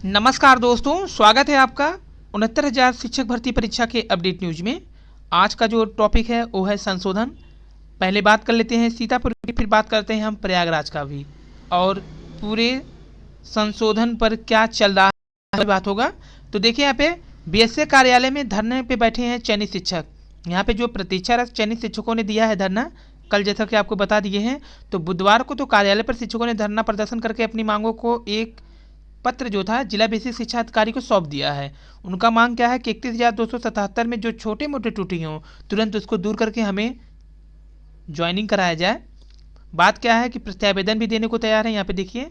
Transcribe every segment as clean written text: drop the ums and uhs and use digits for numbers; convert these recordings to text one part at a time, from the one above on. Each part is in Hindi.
नमस्कार दोस्तों, स्वागत है आपका 69,000 शिक्षक भर्ती परीक्षा के अपडेट न्यूज में। आज का जो टॉपिक है वो है संशोधन। पहले बात कर लेते हैं सीतापुर की, फिर बात करते हैं हम प्रयागराज का भी, और पूरे संशोधन पर क्या चल रहा है बात होगा। तो देखिए यहाँ पे बीएसए कार्यालय में धरने पे बैठे हैं चयनित शिक्षक। यहाँ पे जो प्रतीक्षारत चयनित शिक्षकों ने दिया है धरना, कल जैसा कि आपको बता दिए हैं, तो बुधवार को तो कार्यालय पर शिक्षकों ने धरना प्रदर्शन करके अपनी मांगों को एक पत्र जो था जिला बेसिक शिक्षा अधिकारी को सौंप दिया है। उनका मांग क्या है कि 31,277 में जो छोटे मोटे त्रुटि हों तुरंत उसको दूर करके हमें ज्वाइनिंग कराया जाए। बात क्या है कि प्रत्यावेदन भी देने को तैयार है यहाँ पे देखिए,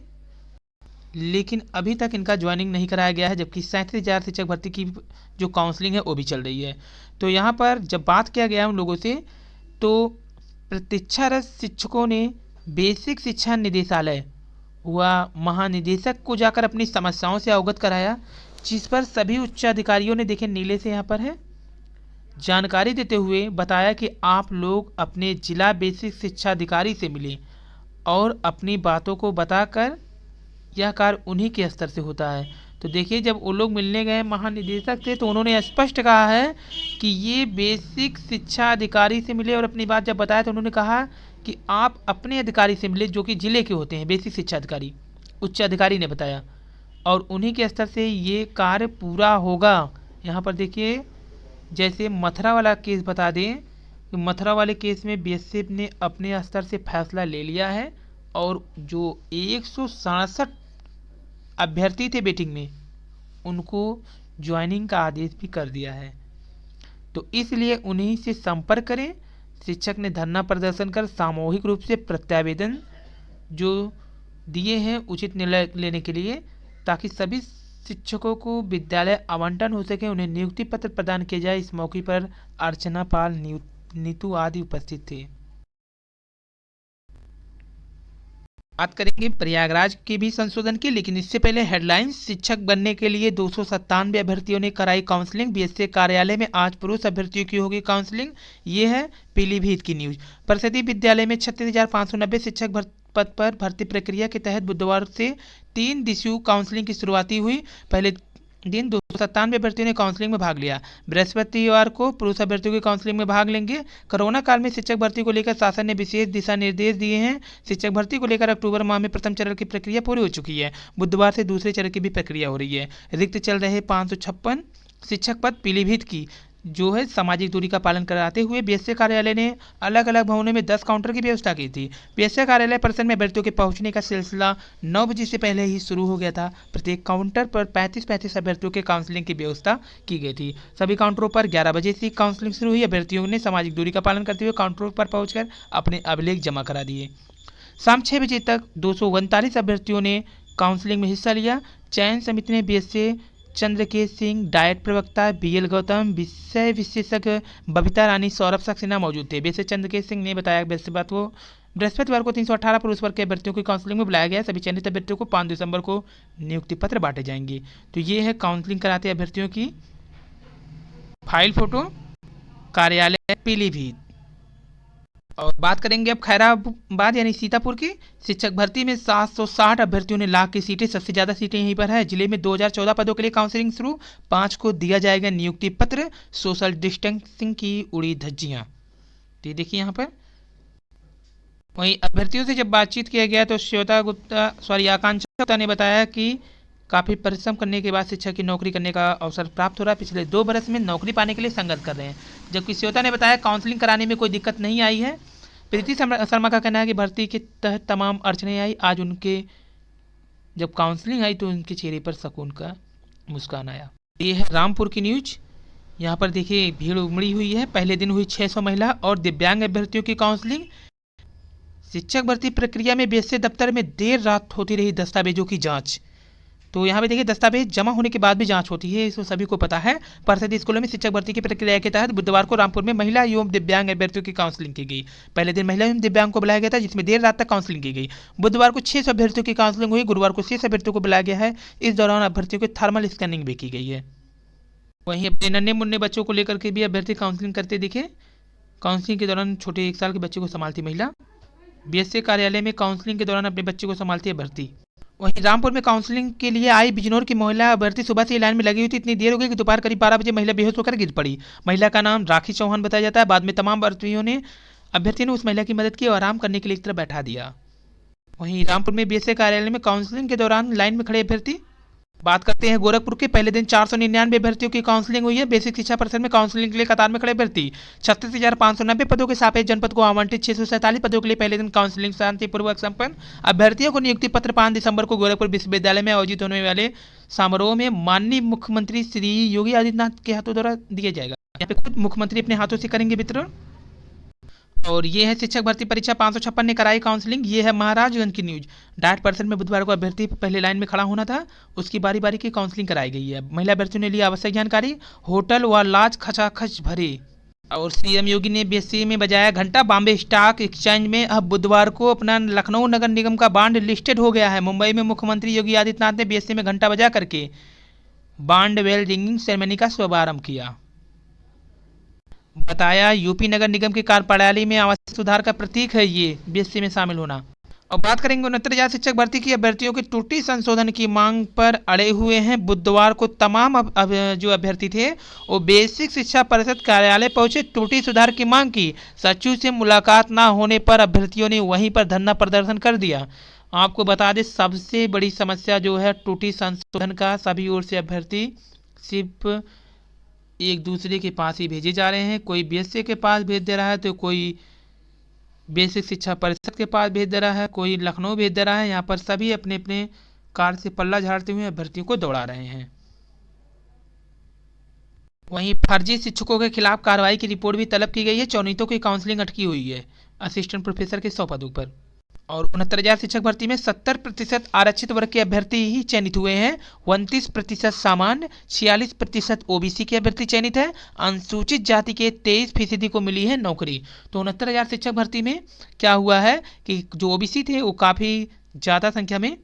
लेकिन अभी तक इनका ज्वाइनिंग नहीं कराया गया है, जबकि 37,000 शिक्षक भर्ती की जो काउंसलिंग है वो भी चल रही है। तो यहाँ पर जब बात किया गया उन लोगों से, तो प्रतीक्षारत शिक्षकों ने बेसिक शिक्षा निदेशालय हुआ महानिदेशक को जाकर अपनी समस्याओं से अवगत कराया, जिस पर सभी उच्चाधिकारियों ने, देखें नीले से यहाँ पर है, जानकारी देते हुए बताया कि आप लोग अपने जिला बेसिक शिक्षा अधिकारी से मिलें और अपनी बातों को बताकर यह कार्य उन्हीं के स्तर से होता है। तो देखिए जब वो लोग मिलने गए महानिदेशक से तो उन्होंने स्पष्ट कहा है कि ये बेसिक शिक्षा अधिकारी से मिले, और अपनी बात जब बताया तो उन्होंने कहा कि आप अपने अधिकारी से मिले जो कि जिले के होते हैं बेसिक शिक्षा अधिकारी, उच्च अधिकारी ने बताया, और उन्हीं के स्तर से ये कार्य पूरा होगा। यहाँ पर देखिए जैसे मथुरा वाला केस बता दें कि मथुरा वाले केस में बीएसएफ ने अपने स्तर से फैसला ले लिया है और जो 167 अभ्यर्थी थे वेटिंग में उनको ज्वाइनिंग का आदेश भी कर दिया है। तो इसलिए उन्हीं से संपर्क करें। शिक्षक ने धरना प्रदर्शन कर सामूहिक रूप से प्रत्यावेदन जो दिए हैं उचित निर्णय लेने के लिए, ताकि सभी शिक्षकों को विद्यालय आवंटन हो सके, उन्हें नियुक्ति पत्र प्रदान किया जाए। इस मौके पर अर्चना पाल, नीतू आदि उपस्थित थे। बात करेंगे प्रयागराज के भी संशोधन की, लेकिन इससे पहले हेडलाइंस। शिक्षक बनने के लिए 297 अभ्यर्थियों ने कराई काउंसलिंग। बीएसए कार्यालय में आज पुरुष अभ्यर्थियों की होगी काउंसलिंग। ये है पीलीभीत की न्यूज। परिषदीय विद्यालय में 36,590 शिक्षक पद पर भर्ती प्रक्रिया के तहत बुधवार से 3 दिवसीय काउंसलिंग की शुरुआती हुई। पहले दिन 297 अभ्यर्थियों ने काउंसलिंग में भाग लिया। बृहस्पतिवार को पुरुष अभ्यर्थियों की काउंसलिंग में भाग लेंगे। कोरोना काल में शिक्षक भर्ती को लेकर शासन ने विशेष दिशा निर्देश दिए हैं। शिक्षक भर्ती को लेकर अक्टूबर माह में प्रथम चरण की प्रक्रिया पूरी हो चुकी है। बुधवार से दूसरे चरण की भी प्रक्रिया हो रही है। रिक्त चल रहे 556 शिक्षक पद पीलीभीत की जो है सामाजिक दूरी का पालन कराते हुए बीएसए कार्यालय ने अलग अलग भवनों में 10 काउंटर की व्यवस्था की थी। बीएसए कार्यालय परिसर में अभ्यर्थियों के पहुंचने का सिलसिला 9 बजे से पहले ही शुरू हो गया था। प्रत्येक काउंटर पर 35-35 अभ्यर्थियों के काउंसलिंग की व्यवस्था की गई थी। सभी काउंटरों पर 11 बजे से काउंसलिंग शुरू हुई। अभ्यर्थियों ने सामाजिक दूरी का पालन करते हुए काउंटरों पर पहुँचकर अपने अभिलेख जमा करा दिए। शाम 6 बजे तक 239 अभ्यर्थियों ने काउंसलिंग में हिस्सा लिया। चयन समिति ने बीएसए चंद्रकेश सिंह, डाइट प्रवक्ता बीएल गौतम, विषय विशेषज्ञ बबीता रानी, सौरभ सक्सेना मौजूद थे। बीएसए चंद्रकेश सिंह ने बताया बृहस्पतिवार को 318 पुरुष वर्ग के अभ्यर्थियों की काउंसलिंग में बुलाया गया। सभी चयनित अभ्यर्थियों को 5 दिसंबर को नियुक्ति पत्र बांटे जाएंगे। तो ये है काउंसलिंग कराते अभ्यर्थियों की फाइल फोटो, कार्यालय पीलीभीत। और बात करेंगे अब खैराबाद यानी सीतापुर की। शिक्षक भर्ती में 760 अभ्यर्थियों ने लाख की सीटें, सबसे ज़्यादा सीटें यहीं पर है। जिले में 2014 पदों के लिए काउंसलिंग शुरू। 5 को दिया जाएगा नियुक्ति पत्र। सोशल डिस्टेंसिंग की उड़ी धज्जियां। तो ये देखिए यहाँ पर। वहीं अभ्यर्थियों से जब बातचीत किया गया तो आकांक्षा गुप्ता ने बताया कि काफ़ी परिश्रम करने के बाद शिक्षक की नौकरी करने का अवसर प्राप्त हो रहा है। पिछले 2 बरस में नौकरी पाने के लिए संघर्ष कर रहे हैं। जबकि श्वेता ने बताया काउंसलिंग कराने में कोई दिक्कत नहीं आई है। प्रीति शर्मा का कहना है कि भर्ती के तहत तमाम अड़चनें आई, आज उनके जब काउंसलिंग आई तो उनके चेहरे पर सुकून का मुस्कान आया। ये है रामपुर की न्यूज। यहाँ पर देखिए भीड़ उमड़ी हुई है। पहले दिन हुई 600 महिला और दिव्यांग अभ्यर्थियों की काउंसलिंग। शिक्षक भर्ती प्रक्रिया में बीएसए दफ्तर में देर रात होती रही दस्तावेजों की जाँच। तो यहाँ पे देखिए दस्तावेज जमा होने के बाद भी जांच होती है, इसको सभी को पता है। परिषदीय स्कूलों में शिक्षक भर्ती की प्रक्रिया के तहत बुधवार को रामपुर में महिला एवं दिव्यांग अभ्यर्थियों की काउंसलिंग की गई। पहले दिन महिला एवं दिव्यांग को बुलाया गया था, जिसमें देर रात तक काउंसलिंग की गई। बुधवार को 600 अभ्यर्थियों की काउंसलिंग हुई। गुरुवार को 6 अभ्यर्थियों को बुलाया गया है। इस दौरान अभ्यर्थियों की थर्मल स्कैनिंग भी की गई है। वहीं अपने नन्हे मुन्ने बच्चों को लेकर के भी अभ्यर्थी काउंसलिंग करते दिखे। काउंसलिंग के दौरान छोटे 1 साल के बच्चे को संभालती महिला। बीएसए कार्यालय में काउंसलिंग के दौरान अपने बच्चे को संभालती है भर्ती। वहीं रामपुर में काउंसलिंग के लिए आई बिजनौर की महिला अभ्यर्थी सुबह से लाइन में लगी हुई थी। इतनी देर हो गई कि दोपहर करीब 12 बजे महिला बेहोश होकर गिर पड़ी। महिला का नाम राखी चौहान बताया जाता है। बाद में तमाम अभ्यर्थियों ने उस महिला की मदद की और आराम करने के लिए एक तरफ बैठा दिया। वहीं रामपुर में बीएसए कार्यालय में काउंसलिंग के दौरान लाइन में खड़े अभ्यर्थी। बात करते हैं गोरखपुर के। पहले दिन 499 अभ्यर्थियों की काउंसलिंग हुई है। बेसिक शिक्षा परिषद में काउंसलिंग के लिए कतार में खड़े अभ्यर्थी 36,590 पदों के सापेक्ष जनपद को आवंटित 647 पदों के लिए पहले दिन काउंसलिंग शांतिपूर्वक संपन्न। अभ्यर्थियों को नियुक्ति पत्र 5 दिसंबर को गोरखपुर विश्वविद्यालय में आयोजित होने वाले समारोह में माननीय मुख्यमंत्री श्री योगी आदित्यनाथ के हाथों द्वारा दिया जाएगा। यहाँ पे खुद मुख्यमंत्री अपने हाथों से करेंगे वितरण। और ये है शिक्षक भर्ती परीक्षा 556 ने कराई काउंसलिंग। ये है महाराजगंज की न्यूज। डाइट पर्सन में बुधवार को अभ्यर्थी पहले लाइन में खड़ा होना था, उसकी बारी बारी की काउंसलिंग कराई गई है। महिला अभ्यर्थियों ने लिया आवश्यक जानकारी। होटल व लॉज खचाखच भरे। और सीएम योगी ने बीएससी में बजाया घंटा। बॉम्बे स्टॉक एक्सचेंज में अब बुधवार को अपना लखनऊ नगर निगम का बॉन्ड लिस्टेड हो गया है। मुंबई में मुख्यमंत्री योगी आदित्यनाथ ने बीएससी में घंटा बजा करके बॉन्ड वेल रिंगिंग सेरेमनी का शुभारंभ किया। बताया यूपी नगर निगम की कार्यप्रणाली में आवासीय सुधार का प्रतीक है ये बीएससी में शामिल होना। और बात करेंगे 69,000 शिक्षक भर्ती की। अभ्यर्थियों की त्रुटि संशोधन की मांग पर अड़े हुए हैं। बुधवार को तमाम जो अभ्यर्थी थे वो बेसिक शिक्षा परिषद कार्यालय पहुंचे, त्रुटि सुधार की मांग की। सचिव से मुलाकात न होने पर अभ्यर्थियों ने वहीं पर धरना प्रदर्शन कर दिया। आपको बता दें सबसे बड़ी समस्या जो है त्रुटि संशोधन का, सभी ओर से अभ्यर्थी सिर्फ एक दूसरे के पास ही भेजे जा रहे हैं। कोई बीएससी के पास भेज दे रहा है तो कोई बेसिक शिक्षा परिषद के पास भेज दे रहा है, कोई लखनऊ भेज दे रहा है। यहाँ पर सभी अपने अपने कार से पल्ला झाड़ते हुए अभ्यर्थियों को दौड़ा रहे हैं। वहीं फर्जी शिक्षकों के खिलाफ कार्रवाई की रिपोर्ट भी तलब की गई है। चयनितों की काउंसलिंग अटकी हुई है असिस्टेंट प्रोफेसर के 100 पदों पर। और 69,000 शिक्षक भर्ती में 70% आरक्षित वर्ग के अभ्यर्थी ही चयनित हुए हैं। 29% सामान्य, 46% ओबीसी के अभ्यर्थी चयनित है। अनुसूचित जाति के 23% को मिली है नौकरी। तो 69,000 शिक्षक भर्ती में क्या हुआ है कि जो ओबीसी थे वो काफ़ी ज़्यादा संख्या में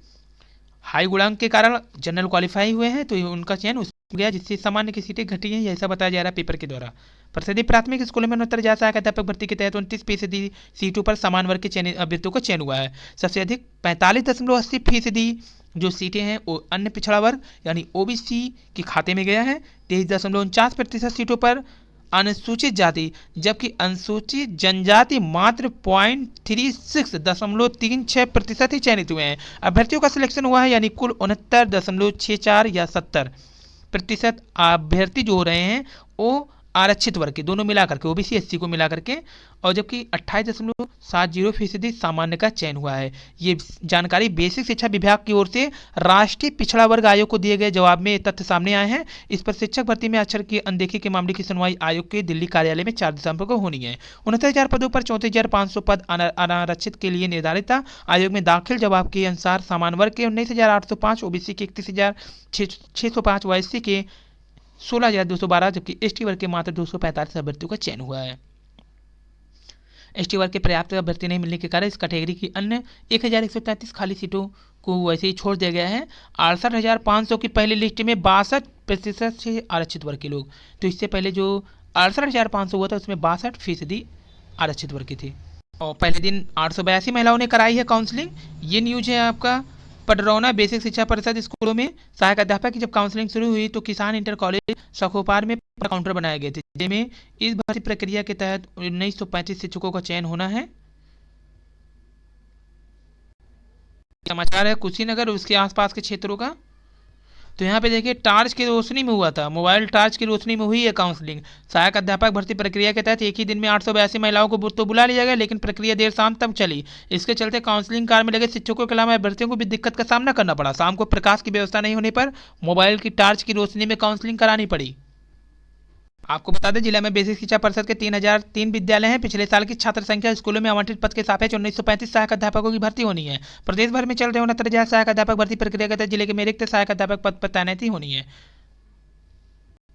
हाई गुणांक के कारण जनरल क्वालिफाई हुए हैं, तो उनका चयन उस गया जिससे सामान्य की सीटें घटी हैं, ऐसा बताया जा रहा है पेपर के द्वारा। परिषदीय प्राथमिक स्कूलों में 69,000 सहायक अध्यापक भर्ती के तहत 29% सीटों पर समान वर्ग के चयनित अभ्यर्थियों को चयन हुआ है। सबसे अधिक 45.80% जो सीटें हैं वो अन्य पिछड़ा वर्ग यानी ओबीसी के खाते में गया है। 23.49% सीटों पर अनुसूचित जाति, जबकि अनुसूचित जनजाति मात्र 0.36% ही चयनित हुए हैं। अभ्यर्थियों का सिलेक्शन हुआ है यानी कुल 69.64 या 70% अभ्यर्थी जो हो रहे हैं वो आरक्षित वर्ग के, दोनों मिलाकर के ओबीसी एससी को मिलाकर के, और जबकि 28.70% सामान्य का चयन हुआ है। ये जानकारी बेसिक शिक्षा विभाग की ओर से राष्ट्रीय पिछड़ा वर्ग आयोग को दिए गए जवाब में तथ्य सामने आए हैं। इस पर शिक्षक भर्ती में अक्षर की अनदेखी के मामले की सुनवाई आयोग के दिल्ली कार्यालय में 4 दिसंबर को होनी है। 69,000 पदों पर 34,500 पद अनारक्षित के लिए निर्धारित था। आयोग में दाखिल जवाब के अनुसार सामान्य वर्ग के 19,805, ओबीसी के 31,605 व एससी के 16,212, जबकि एसटी वर्ग के मात्र 245 अभ्यर्थियों का चयन हुआ है। एसटी वर्ग के पर्याप्त अभ्यर्थी नहीं मिलने के कारण इस कैटेगरी की अन्य 1,133 खाली सीटों को वैसे ही छोड़ दिया गया है। 68,500 की पहली लिस्ट में 62% से आरक्षित वर्ग के लोग, तो इससे पहले जो 68,500 हुआ था उसमें 62% आरक्षित वर्ग के थे। और पहले दिन 882 महिलाओं ने कराई है काउंसलिंग। ये न्यूज है आपका पडरौना बेसिक शिक्षा परिषद स्कूलों में सहायक अध्यापक की जब काउंसलिंग शुरू हुई तो किसान इंटर कॉलेज सखोपार में काउंटर बनाए गए थे, जिनमें इस भर्ती प्रक्रिया के तहत 1935 शिक्षकों का चयन होना है। समाचार है कुशीनगर और उसके आसपास के क्षेत्रों का। तो यहाँ पे देखिए टार्च की रोशनी में हुआ था, मोबाइल टार्च की रोशनी में हुई है काउंसलिंग। सहायक अध्यापक भर्ती प्रक्रिया के तहत एक ही दिन में 882 महिलाओं को तो बुला लिया गया, लेकिन प्रक्रिया देर शाम तक चली। इसके चलते काउंसलिंग कार्य में लगे शिक्षकों के अलावा अभ्यर्थियों को भी दिक्कत का सामना करना पड़ा। शाम को प्रकाश की व्यवस्था नहीं होने पर मोबाइल की टार्च की रोशनी में काउंसलिंग करानी पड़ी। आपको बता दें जिला में बेसिक शिक्षा परिषद के 3,003 विद्यालय हैं। पिछले साल की छात्र संख्या स्कूलों में आवंटित पद के सापेक्ष 1935 सहायक अध्यापकों की भर्ती होनी है। प्रदेश भर में चल रहे 69,000 सहायक अध्यापक भर्ती प्रक्रिया के तहत जिले के में रिक्त सहायक अध्यापक पद पर तैनाती होनी है।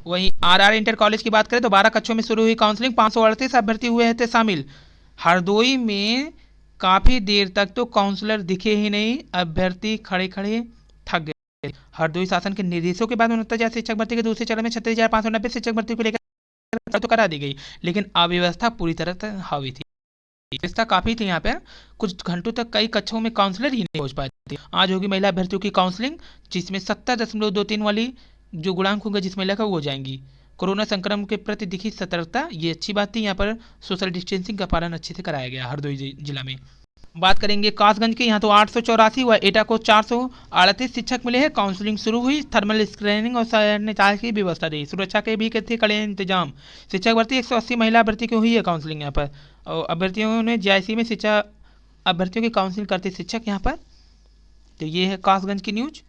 वहीं आरआर इंटर कॉलेज की बात करें तो 12 कक्षों में शुरू हुई काउंसलिंग, 538 अभ्यर्थी हुए थे शामिल। हरदोई में काफी देर तक तो काउंसलर दिखे ही नहीं, अभ्यर्थी खड़े खड़े थक गए। हरदोई शासन के निर्देशों के बाद 69,000 शिक्षक भर्ती के दूसरे चरण में 36,590 शिक्षक भर्ती को लेकर तो करा दी गई, लेकिन अव्यवस्था पूरी तरह हावी थी। व्यवस्था काफ़ी थी यहाँ पे। कुछ घंटों तक कई कक्षों में काउंसलर ही नहीं पहुँच पाए थे। आज होगी महिला अभ्यर्थियों की काउंसलिंग, जिसमें 70.23 वाली जो गुणांक होंगे जिस महिला का वो हो जाएंगी। कोरोना संक्रमण के प्रति दिखी सतर्कता, ये अच्छी बात थी। यहाँ पर सोशल डिस्टेंसिंग का पालन अच्छे से कराया गया हरदोई जिला में। बात करेंगे कासगंज के, यहाँ तो 884 व एटा को 438 शिक्षक मिले हैं। काउंसलिंग शुरू हुई, थर्मल स्क्रीनिंग और सैनिटाइज की व्यवस्था दी, सुरक्षा के भी थे कड़े इंतजाम। शिक्षक भर्ती 180 महिला भर्ती की हुई है काउंसलिंग यहाँ पर, और अभ्यर्थियों ने जीआईसी में शिक्षा अभ्यर्थियों की काउंसलिंग करते शिक्षक यहाँ पर। तो ये है कासगंज की न्यूज,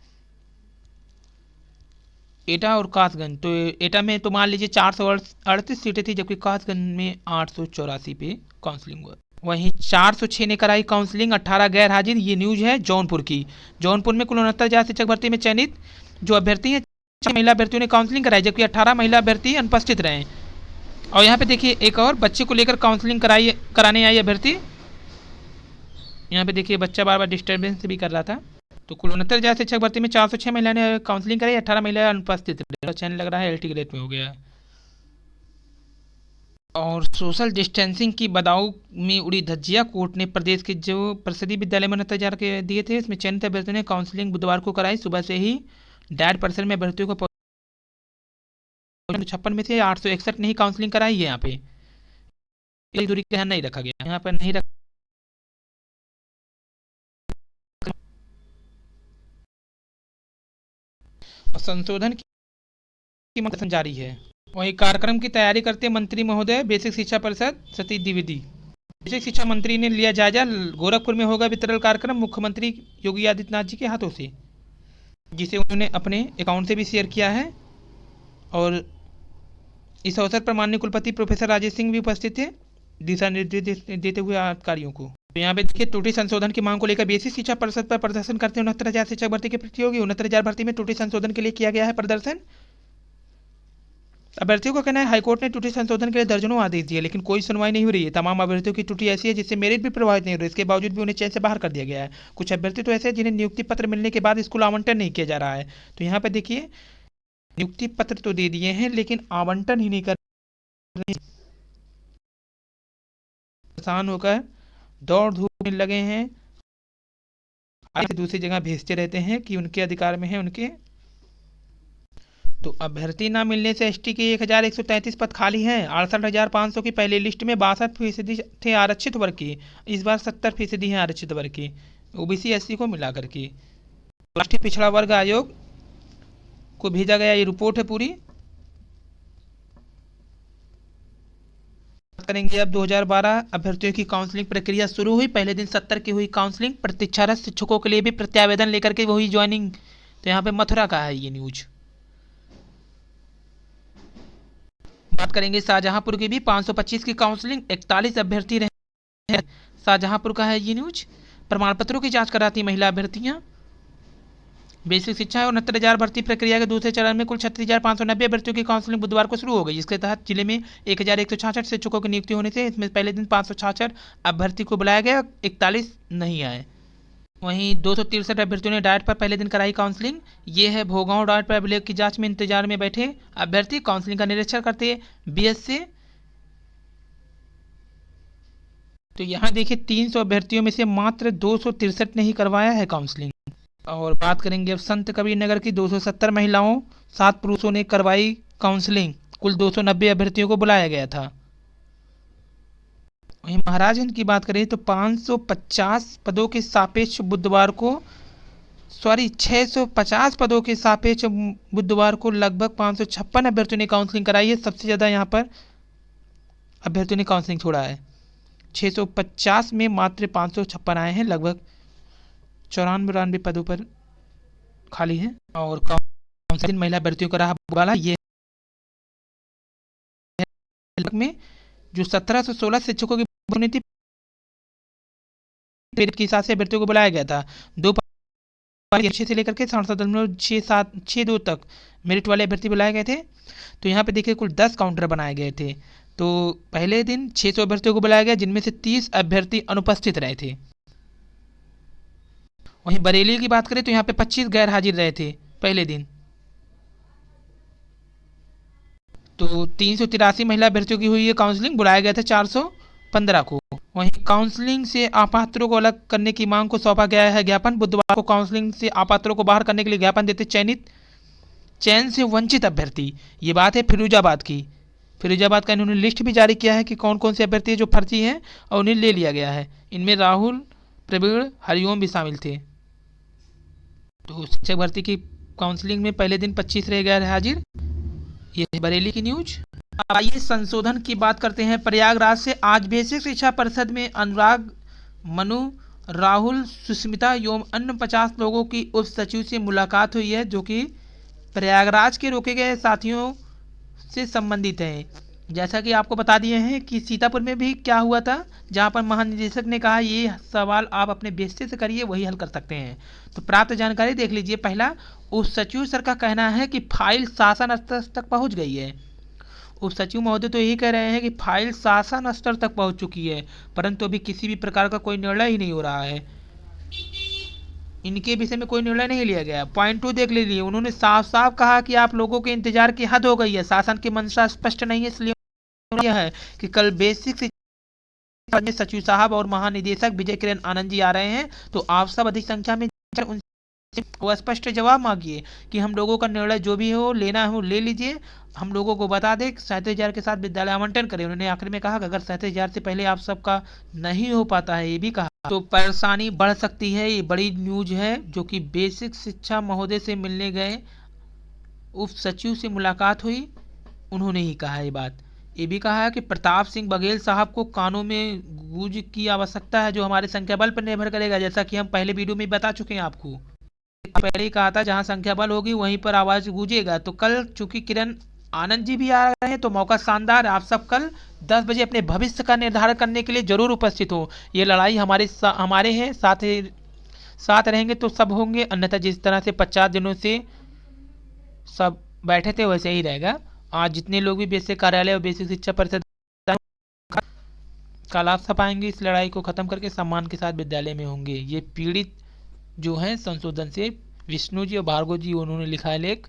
एटा और कासगंज। तो एटा में तो मान लीजिए 438 सीटें थी, जबकि कासगंज में 884 पे काउंसलिंग हुआ। वहीं 406 ने कराई काउंसलिंग, 18 गैर हाजिर। ये न्यूज है जौनपुर की। जौनपुर में कुल 69,000 शिक्षक भर्ती में चयनित जो अभ्यर्थी हैं, 6 महिला अभ्यर्थियों ने काउंसलिंग कराई, जबकि 18 महिला अभ्यर्थी अनुपस्थित रहे। और यहाँ पे देखिए एक और बच्चे को लेकर काउंसलिंग कराने आई अभ्यर्थी। यहाँ पे देखिए बच्चा बार बार डिस्टर्बेंस भी कर रहा था। तो कुल 69,000 शिक्षक भर्ती में 406 महिला ने काउंसलिंग कराई, 18 महिला अनुपस्थित रहे। चैनल लग रहा है एलटी ग्रेड में हो गया। और सोशल डिस्टेंसिंग की बदाऊ में उड़ी धज्जिया, कोर्ट ने प्रदेश के जो प्रसिद्धि विद्यालय में 69,000 के दिए थे, इसमें चयनित अभ्यर्थियों ने काउंसलिंग बुधवार को कराई। सुबह से ही डायट परिसर में अभ्यर्थियों को 56 में से 861 ने ही काउंसलिंग कराई है। यहाँ पे दूरी का ध्यान नहीं रखा गया, यहाँ पर नहीं रखा। संशोधन की मंथन जारी है। वही कार्यक्रम की तैयारी करते मंत्री महोदय, बेसिक शिक्षा परिषद सतीश द्विवेदी। बेसिक शिक्षा मंत्री ने लिया जायजा, गोरखपुर में होगा वितरण कार्यक्रम मुख्यमंत्री योगी आदित्यनाथ जी के हाथों से, जिसे उन्होंने अपने अकाउंट से भी शेयर किया है। और इस अवसर पर माननीय कुलपति प्रोफेसर राजेश सिंह भी उपस्थित थे, दिशा निर्देश देते हुए अधिकारियों को। तो यहाँ पे देखिए त्रुटि संशोधन की मांग को लेकर बेसिक शिक्षा परिषद पर प्रदर्शन करते 69,000 शिक्षक भर्ती के प्रतियोगी। 69,000 भर्ती में त्रुटि संशोधन के लिए किया गया है प्रदर्शन। अभ्यर्थियों का कहना है हाईकोर्ट ने त्रुटि संशोधन के लिए दर्जनों आदेश दिए, लेकिन कोई सुनवाई नहीं हो रही है। तमाम अभ्यर्थियों की त्रुटि ऐसी है जिससे मेरिट भी प्रभावित नहीं हो रही, इसके बावजूद भी उन्हें चयन से बाहर कर दिया गया है। कुछ अभ्यर्थी तो ऐसे हैं जिन्हें नियुक्ति पत्र मिलने के बाद स्कूल आवंटन नहीं किया जा रहा है। तो यहाँ पर देखिए नियुक्ति पत्र तो दे दिए हैं, लेकिन आवंटन ही नहीं कर रहे, परेशान होकर दौड़ धूप में लगे हैं, दूसरी जगह भेजते रहते हैं कि उनके अधिकार में है उनके। तो अभ्यर्थी ना मिलने से एसटी के 1,133 पद खाली हैं। 68,500 की पहली लिस्ट में 62% थे आरक्षित वर्ग की, इस बार 70% हैं आरक्षित वर्ग की, ओबीसी एससी को मिला करके। राष्ट्रीय पिछड़ा वर्ग आयोग को भेजा गया ये रिपोर्ट है पूरी। बात करेंगे अब 2012 अभ्यर्थियों की काउंसलिंग प्रक्रिया शुरू हुई। पहले दिन 70 की हुई काउंसलिंग, प्रतीक्षारत शिक्षकों के लिए भी प्रत्यावेदन लेकर के वही ज्वाइनिंग। तो यहाँ पे मथुरा का है ये न्यूज। बात करेंगे शाहजहांपुर की भी 525 की काउंसलिंग, 41 अभ्यर्थी रहे। शाहजहांपुर का है ये न्यूज। प्रमाण पत्रों की जांच कराती महिला अभ्यर्थियां। बेसिक शिक्षा और 69,000 भर्ती प्रक्रिया के दूसरे चरण में कुल 36,590 अभ्यर्थियों की काउंसलिंग बुधवार को शुरू हो गई, जिसके तहत जिले में 1,166 शिक्षकों की नियुक्ति होने से इसमें पहले दिन 566 अभ्यर्थी को बुलाया गया, 41 नहीं आए। वहीं 263 अभ्यर्थियों ने डाइट पर पहले दिन कराई काउंसलिंग। ये है भोगांव डाइट पर अभिलेख की जांच में इंतजार में बैठे अभ्यर्थी काउंसलिंग का निरीक्षण करते बीएस से। तो यहाँ देखिए 300 अभ्यर्थियों में से मात्र 263 ने ही करवाया है काउंसलिंग। और बात करेंगे अब संत कबीर नगर की 270 महिलाओं 7 पुरुषों ने करवाई काउंसलिंग, कुल 290 अभ्यर्थियों को बुलाया गया था। वहीं महाराजगंज की बात करें तो 550 पदों के सापेक्ष बुधवार को 650 पदों के सापेक्ष बुधवार को लगभग 556 अभ्यर्थियों ने काउंसलिंग कराई है। सबसे ज़्यादा यहाँ पर अभ्यर्थियों ने काउंसलिंग छोड़ा है, 650 में मात्र 556 आए हैं, लगभग 94 पदों पर खाली है। और काउंसलिंग महिला अभ्यर्थियों का रहा बुलाना, ये में जो 1716 शिक्षकों की भर्ती के हिसाब से अभ्यर्थियों को बुलाया गया था। 2 से लेकर के 67.62 तक मेरिट वाले अभ्यर्थी बुलाए गए थे। तो यहाँ पे देखिए कुल 10 काउंटर बनाए गए थे। तो पहले दिन 600 अभ्यर्थियों को बुलाया गया, जिनमें से 30 अभ्यर्थी अनुपस्थित रहे थे। वहीं बरेली की बात करें तो यहाँ पे 25 गैर हाजिर रहे थे पहले दिन। तो 383 महिला अभ्यर्थियों की हुई है काउंसलिंग, बुलाया गया था 400, 15 को। वहीं काउंसलिंग से अपात्रों को अलग करने की मांग को सौंपा गया है ज्ञापन। बुधवार को काउंसलिंग से अपात्रों को बाहर करने के लिए ज्ञापन देते चयन से वंचित अभ्यर्थी। ये बात है फिरोजाबाद की। फिरोजाबाद का इन्होंने लिस्ट भी जारी किया है कि कौन कौन से अभ्यर्थी जो फर्जी हैं और उन्हें ले लिया गया है। इनमें राहुल, प्रवीण, हरिओम भी शामिल थे। तो शिक्षक भर्ती की काउंसलिंग में पहले दिन 25 रह गए हाजिर। ये बरेली की न्यूज। आइए संशोधन की बात करते हैं। प्रयागराज से आज बेसिक शिक्षा परिषद में अनुराग, मनु, राहुल, सुष्मिता एवं अन्य 50 लोगों की उप सचिव से मुलाकात हुई है, जो कि प्रयागराज के रोके गए साथियों से संबंधित है। जैसा कि आपको बता दिए हैं कि सीतापुर में भी क्या हुआ था, जहां पर महानिदेशक ने कहा ये सवाल आप अपने बेस्ते से करिए, वही हल कर सकते हैं। तो प्राप्त जानकारी देख लीजिए। पहला, उप सचिव सर का कहना है कि फाइल शासन स्तर तक पहुंच गई है। उप सचिव महोदय तो यही कह रहे हैं कि फाइल शासन स्तर तक पहुंच चुकी है, परंतु अभी किसी भी प्रकार का कोई निर्णय ही नहीं हो रहा है। इनके विषय में कोई निर्णय नहीं लिया गया। पॉइंट 2 देख लीजिए। उन्होंने साफ साफ कहा कि आप लोगों के इंतजार की हद हो गई है, शासन की मंशा स्पष्ट नहीं है, इसलिए यह है कि कल बेसिक शिक्षा में सचिव साहब और महानिदेशक विजय किरण आनंद जी आ रहे हैं, तो आप सब अधिक संख्या में उनसे वो स्पष्ट जवाब मांगिए कि हम लोगों का निर्णय जो भी हो लेना हो ले लीजिए, हम लोगों को बता दें, 37,000 के साथ विद्यालय आवंटन करें। उन्होंने आखिर में कहा कि अगर 37,000 से पहले आप सबका नहीं हो पाता है, ये भी कहा तो परेशानी बढ़ सकती है। ये बड़ी न्यूज है, जो कि बेसिक शिक्षा महोदय से मिलने गए उप सचिव से मुलाकात हुई, उन्होंने ही कहा ये बात। ये भी कहा है कि प्रताप सिंह बघेल साहब को कानों में गूंज की आवश्यकता है, जो हमारे संख्या बल पर निर्भर करेगा। जैसा कि हम पहले वीडियो में बता चुके हैं आपको, पहले ही कहा था जहां संख्या बल होगी वहीं पर आवाज गूंजेगा। तो कल चूंकि किरण आनंद जी भी आ रहे हैं, तो मौका शानदार। आप सब कल 10 बजे अपने भविष्य का निर्धारण करने के लिए जरूर उपस्थित हो। ये लड़ाई हमारे हैं, साथ रहेंगे तो सब होंगे, अन्यथा जिस तरह से 50 दिनों से सब बैठे थे वैसे ही रहेगा। आज जितने लोग भी बेसिक कार्यालय और बेसिक शिक्षा परिषद का लाभ सब पाएंगे, इस लड़ाई को खत्म करके सम्मान के साथ विद्यालय में होंगे। ये पीड़ित जो हैं संशोधन से, विष्णु जी और भार्गव जी, उन्होंने लिखा है लेख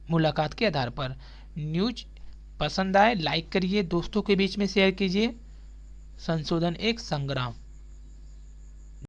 मुलाकात के आधार पर। न्यूज पसंद आए लाइक करिए, दोस्तों के बीच में शेयर कीजिए। संशोधन एक संग्राम।